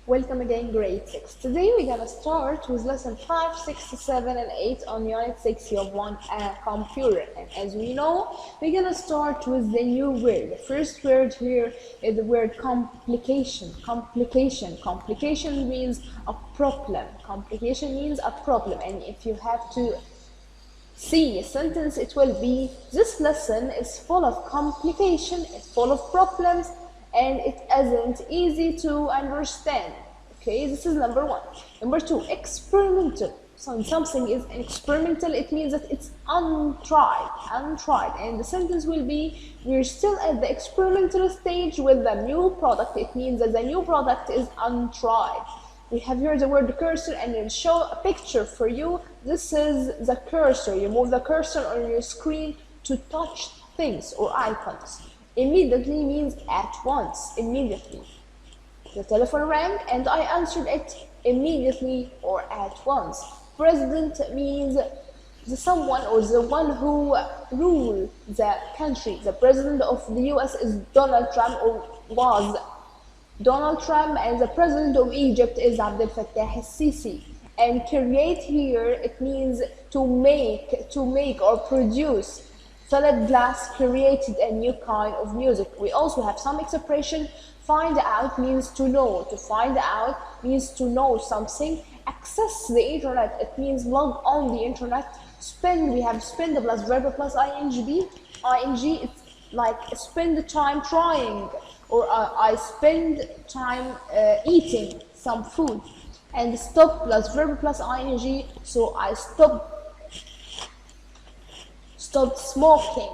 Welcome again, grade 6. Today we're gonna start with lesson 5, 6, 7, and 8 on unit 6. You want a computer. And as we know, we're gonna start with the new word. The first word here is the word complication. Complication means a problem. Complication means a problem. And if you have to see a sentence, it will be: this lesson is full of complication, it's full of problems, and it isn't easy to understand. Okay, this is number one. Number two, experimental. So something is experimental, it means that it's untried. And the sentence will be: we're still at the experimental stage with the new product. It means that the new product is untried. We have here the word cursor, and it'll show a picture for you. This is the cursor. You move the cursor on your screen to touch things or icons. Immediately means at once, immediately. The telephone rang and I answered it immediately or at once. President means the someone or the one who rules the country. The president of the US is Donald Trump, or was Donald Trump, and the president of Egypt is Abdel Fattah el-Sisi. And create here, it means to make or produce. Philip Glass created a new kind of music. We also have some expression. Find out means to know. To find out means to know something. Access the internet, it means log on the internet. Spend, we have spend plus verb plus ing. It's like spend time trying, or I spend time eating some food. And stop plus verb plus ing, so I stopped smoking.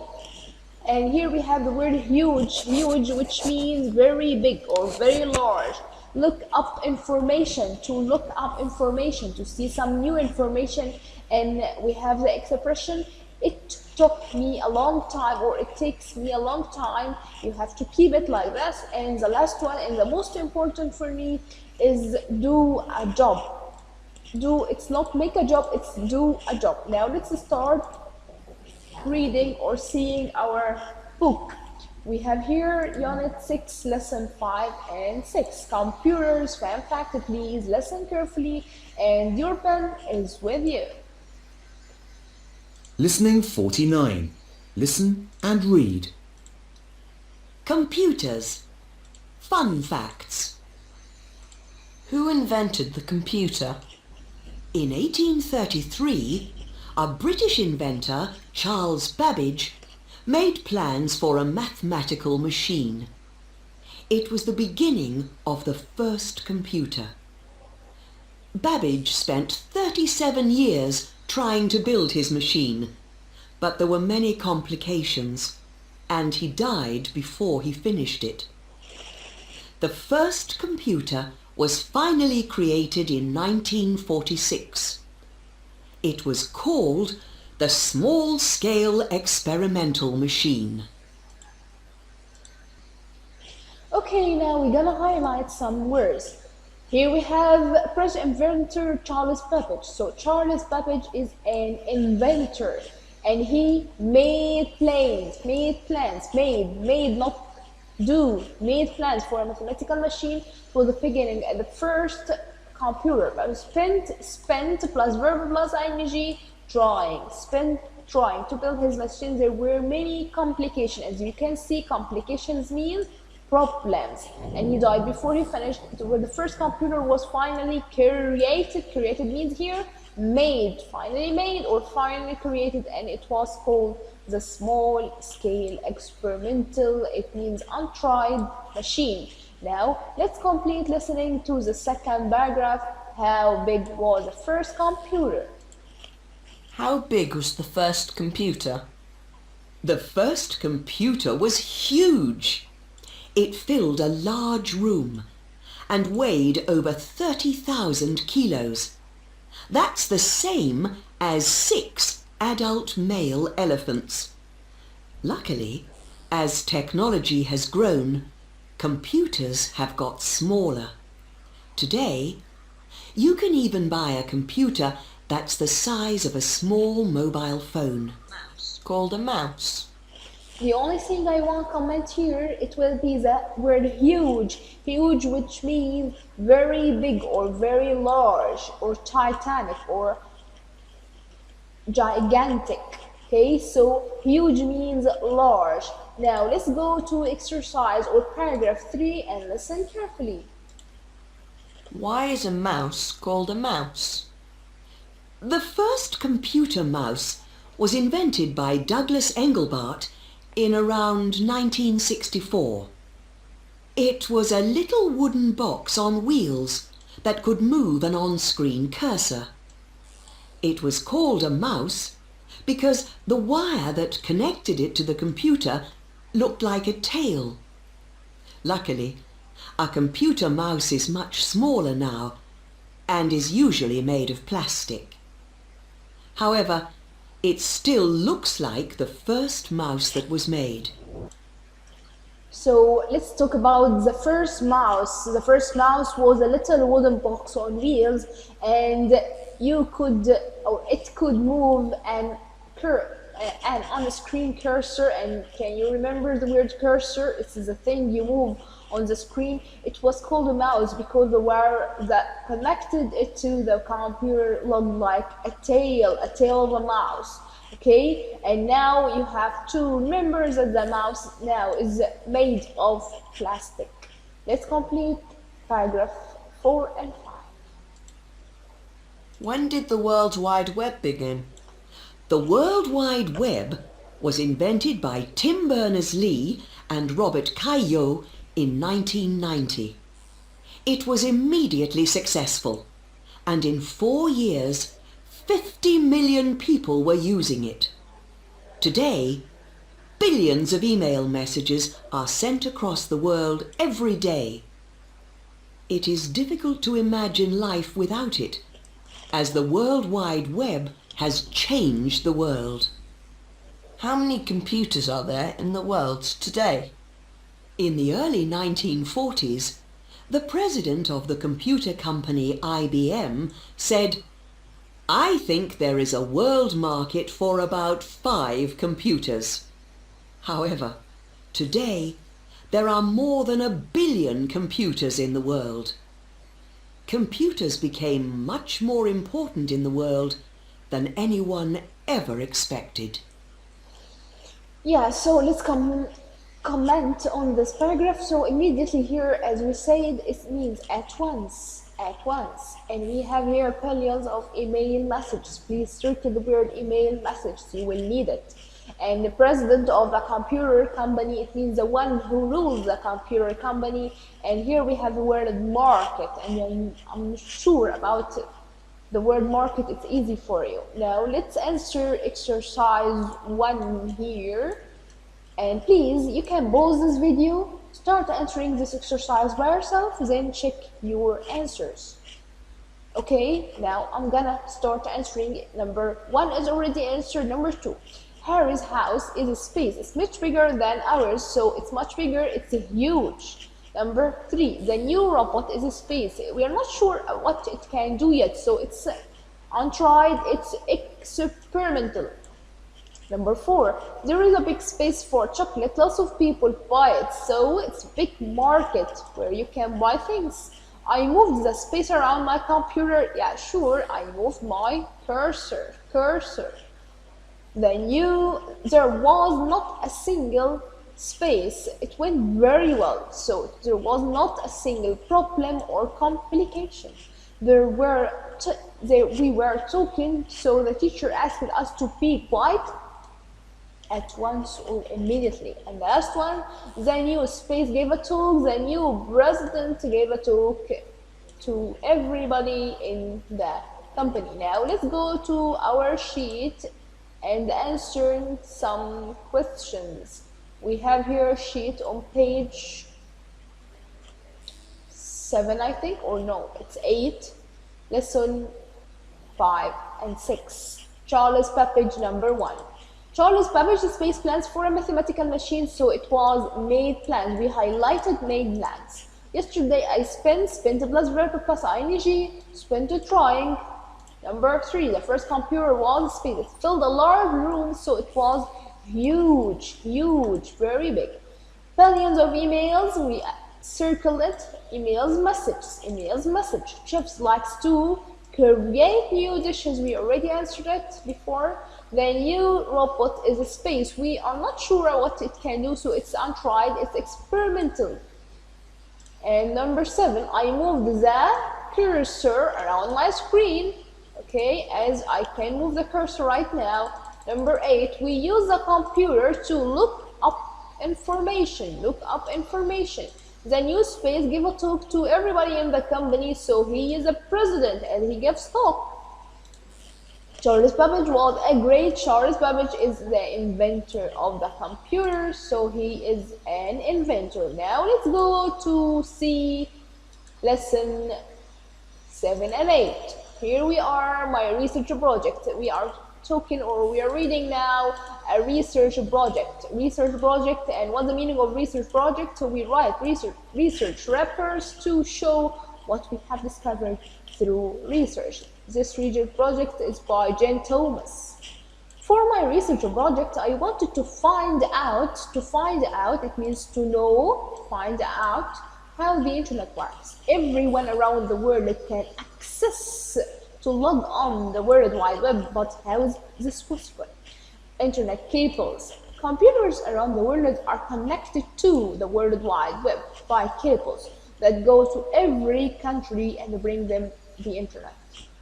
And here we have the word huge, which means very big or very large. Look up information, to see some new information. And we have the expression: it took me a long time, or it takes me a long time. You have to keep it like this. And the last one, and the most important for me, is do a job. It's not make a job, it's do a job. Now let's start reading or seeing our book. We have here unit 6, lesson 5 and 6. Computers, fan fact, please listen carefully, and your pen is with you. Listening 49. Listen and read. Computers. Fun facts. Who invented the computer? In 1833, a British inventor, Charles Babbage, made plans for a mathematical machine. It was the beginning of the first computer. Babbage spent 37 years trying to build his machine, but there were many complications, and he died before he finished it. The first computer was finally created in 1946. It was called the Small Scale Experimental Machine. Okay, now we're gonna highlight some words. Here we have British inventor Charles Babbage. So Charles Babbage is an inventor, and he made plans, made plans for a mathematical machine for the beginning and the first computer. But spent plus verb plus ing, trying to build his machine. There were many complications. As you can see, complications means problems, and he died before he finished. When the first computer was finally created means here finally made or finally created, and it was called the Small Scale Experimental, it means untried machine. Now let's complete listening to the second paragraph. How big was the first computer? How big was the first computer? The first computer was huge. It filled a large room and weighed over 30,000 kilos. That's the same as 6 adult male elephants. Luckily, as technology has grown, computers have got smaller. Today, you can even buy a computer that's the size of a small mobile phone, called a mouse. The only thing I want to comment here, it will be the word huge. Huge, which means very big or very large or titanic or gigantic. Okay, so huge means large. Now let's go to exercise or paragraph 3 and listen carefully. Why is a mouse called a mouse? The first computer mouse was invented by Douglas Engelbart in around 1964. It was a little wooden box on wheels that could move an on-screen cursor. It was called a mouse because the wire that connected it to the computer looked like a tail. Luckily, a computer mouse is much smaller now and is usually made of plastic. However, it still looks like the first mouse that was made. So let's talk about the first mouse. The first mouse was a little wooden box on wheels, and it could move an on-screen cursor. And can you remember the word cursor? It's the thing you move on the screen. It was called a mouse because the wire that connected it to the computer looked like a tail of a mouse. Okay, and now you have to remember that the mouse now is made of plastic. Let's complete paragraph 4 and 5. When did the World Wide Web begin? The World Wide Web was invented by Tim Berners-Lee and Robert Cailliau in 1990. It was immediately successful, and in 4 years, 50 million people were using it. Today, billions of email messages are sent across the world every day. It is difficult to imagine life without it, as the World Wide Web has changed the world. How many computers are there in the world today? In the early 1940s, the president of the computer company IBM said, "I think there is a world market for about 5 computers." However, today there are more than 1 billion computers in the world. Computers became much more important in the world than anyone ever expected. Yeah, so let's comment on this paragraph. So immediately here, as we said, it means at once, and we have here billions of email messages. Please circle the word email message, you will need it. And the president of the computer company, it means the one who rules the computer company. And here we have the word market, and I'm sure about the word market. It's easy for you. Now let's answer exercise 1 here. And please, you can pause this video, start answering this exercise by yourself, then check your answers. Okay, now I'm gonna start answering. Number 1 is already answered. Number 2, Harry's house is a space. It's much bigger than ours, so it's much bigger. It's huge. Number 3, the new robot is a space. We are not sure what it can do yet, so it's untried, it's experimental. Number 4, there is a big space for chocolate. Lots of people buy it, so it's a big market where you can buy things. I moved the space around my computer. Yeah, sure, I moved my cursor. There was not a single space. It went very well, so there was not a single problem or complication. We were talking, so the teacher asked us to be quiet at once or immediately. And the last one, the new space gave a talk. The new president gave a talk to everybody in the company. Now let's go to our sheet and answer some questions. We have here a sheet on page 7, I think, or no, it's 8, lesson 5 and 6. Charles Babbage, number 1. Charles Babbage space plans for a mathematical machine, so it was made plans. We highlighted made plans. Yesterday I spent plus verb plus ing, spent trying. Number 3, the first computer was space. It filled a large room, so it was huge, huge, very big. Billions of emails, we circle it, emails, message. Chefs likes to create new dishes, we already answered it before. The new robot is a space, we are not sure what it can do, so it's untried, it's experimental. And number 7, I moved the cursor around my screen, okay, as I can move the cursor right now. Number 8, we use the computer to look up information. The new space give a talk to everybody in the company, so he is a president and he gives talk. Charles Babbage was a great. Charles Babbage is the inventor of the computer, so he is an inventor. Now let's go to see lesson 7 and 8. Here we are, my research project. We are reading now a research project. And what's the meaning of research project? So we write research papers to show what we have discovered through research. This research project is by Jen Thomas. For my research project, I wanted to find out, it means to know, find out how the internet works. Everyone around the world can access to log on the World Wide Web, but how is this possible? Internet cables. Computers around the world are connected to the World Wide Web by cables that go to every country and bring them the internet.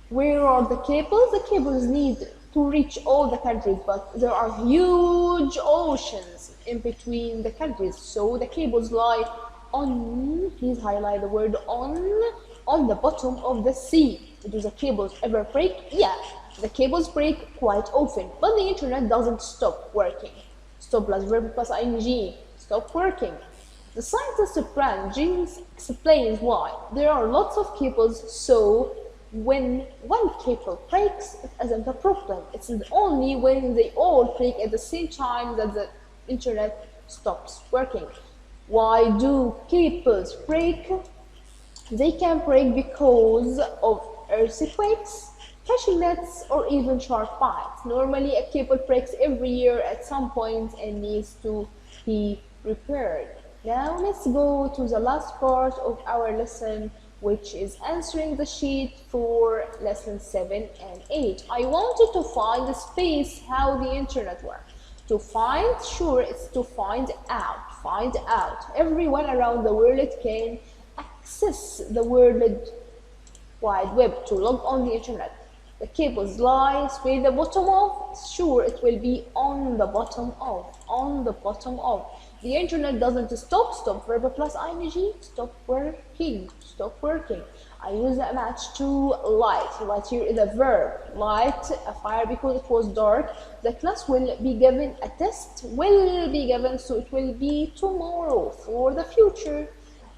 Where are the cables? The cables need to reach all the countries, but there are huge oceans in between the countries, so the cables lie on, please highlight the word on the bottom of the sea. Do the cables ever break? Yeah, the cables break quite often, but the internet doesn't stop working. Stop plus verb plus ing, stop working. The scientist Brand Jeans explains why. There are lots of cables, so when one cable breaks, it isn't a problem. It's only when they all break at the same time that the internet stops working. Why do cables break? They can break because of earthquakes, fishing nets, or even sharp bites. Normally, a cable breaks every year at some point and needs to be repaired. Now, let's go to the last part of our lesson, which is answering the sheet for lesson 7 and 8. I wanted to find the space how the internet works. To find, sure, it's to find out. Everyone around the world can access the World Wide Web to log on the internet. The cables lie where the bottom of, sure, it will be on the bottom of. The internet doesn't stop verb plus ing, stop working. I use a match to light. Light here is a verb. Light a fire because it was dark. The class will be given a test, so it will be tomorrow for the future.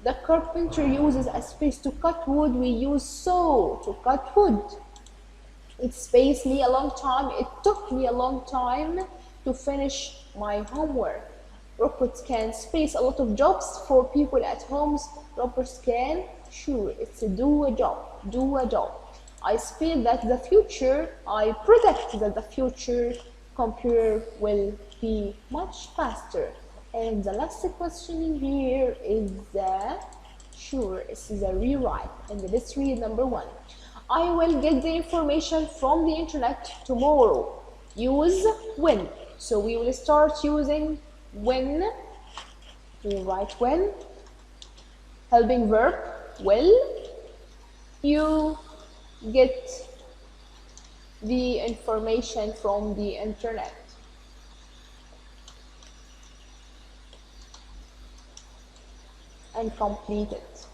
The carpenter uses a space to cut wood. We use saw to cut wood. It took me a long time to finish my homework. Robots can space a lot of jobs for people at homes. Robots can, sure, it's a do a job. I predict that the future computer will be much faster. And the last question in here is it's a rewrite. And let's read number 1. I will get the information from the internet tomorrow. Use when. So we will start using when. We write when. Helping verb, will. You get the information from the internet. And complete it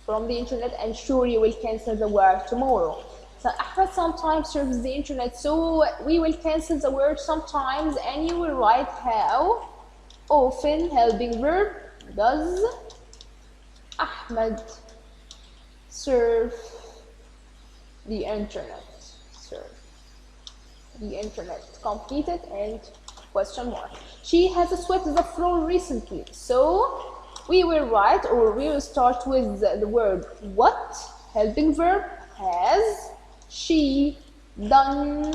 from the internet, and sure you will cancel the word tomorrow. So Ahmed sometimes serves the internet, so we will cancel the word sometimes, and you will write how often. Helping verb, does Ahmed surf the internet? Complete it, and question mark. She has swept the floor recently, so we will write, or we will start with the word what. Helping verb, has she done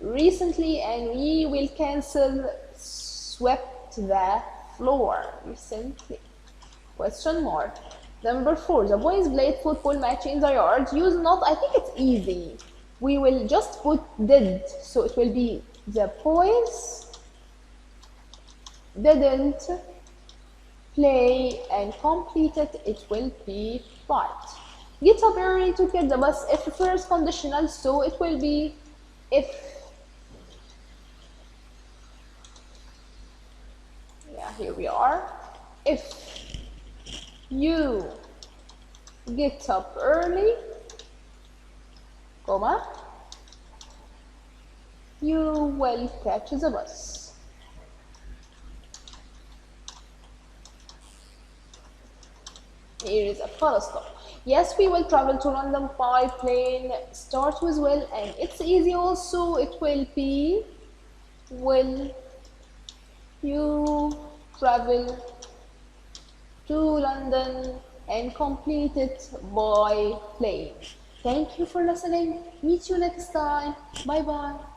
recently, and we will cancel swept the floor recently. Question mark. Number 4. The boys played football match in the yard. Use not. I think it's easy. We will just put did. So it will be the boys didn't play and completed. It will be right. Get up early to catch the bus. If first conditional, so it will be if. Yeah, here we are. If you get up early, comma, you will catch the bus. Here is a full stop. Yes, we will travel to London by plane. Start with will, and it's easy also. It will be will you travel to London and complete it by plane. Thank you for listening. Meet you next time. Bye bye.